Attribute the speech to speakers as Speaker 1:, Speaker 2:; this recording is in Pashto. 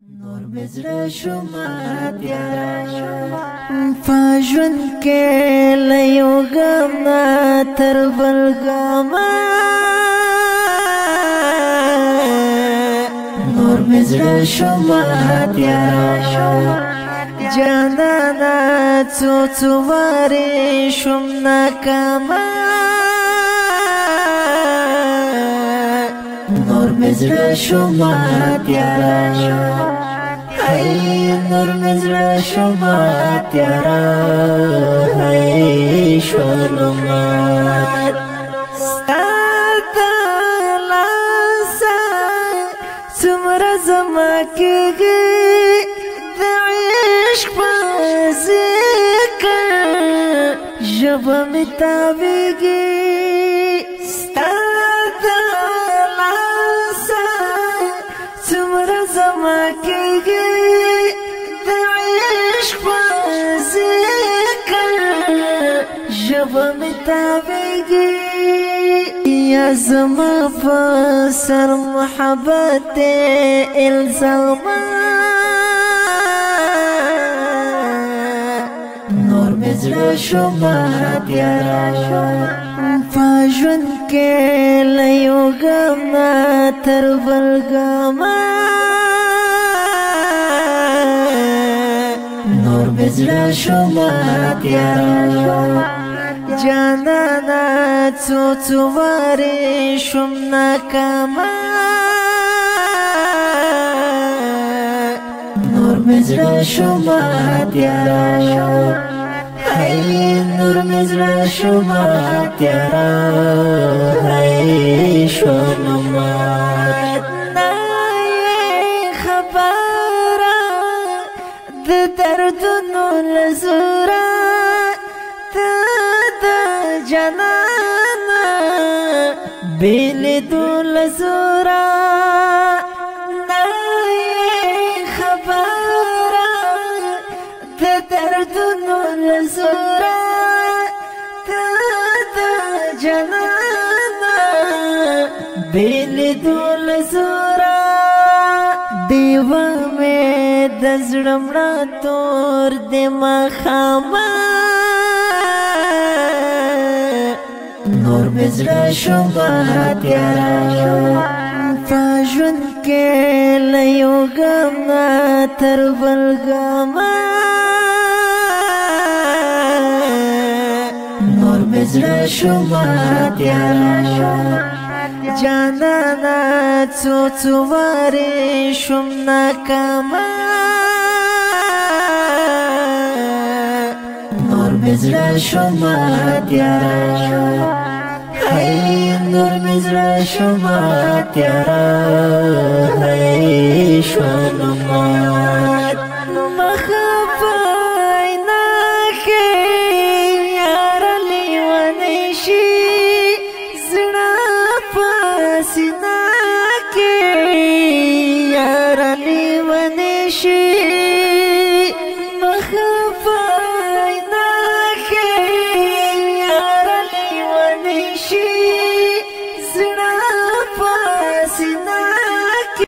Speaker 1: نور مزرا شما تیارا فاجون کے لیو غمنا تر بل غما نور مزرا شما تیارا جانانا چو چو واری شمنا کاما نور مزرا شما تیارا hay nur mizra shoma tyara hay sholumat statalasa sumra zamake da'ish bazika jaba mitabigi statalasa sumra zamake जब मितावेगी या ज़मा फसर मोहब्बत इल्ज़ामा नूर मिज़रा शुमा त्यारा फाजुन के लियो गमा तर बलगमा नूर मिज़रा शुमा त्यारा جانانا چو چو واری شمنا کاما نور مزرا شما تیارا hay نور مزرا شما تیارا hay شونمات نای خبارا د دردونو لزورا جنانا بیل دول زورا نای خبارا د دردونو لزورا دا جنانا بیل دول زورا دیوا میں دزڑمڑا تور دما خاما نور مزرا شما تیارا فاجون کے لیو غمنا تر بل غما نور مزرا شما تیارا جانانا چو چو واری شمنا کاما نور مزرا شما تیارا hay nur mizra shoma tyara hay sholumat makhafai na ke yara liwaneshi zna pasina ke yara liwaneshi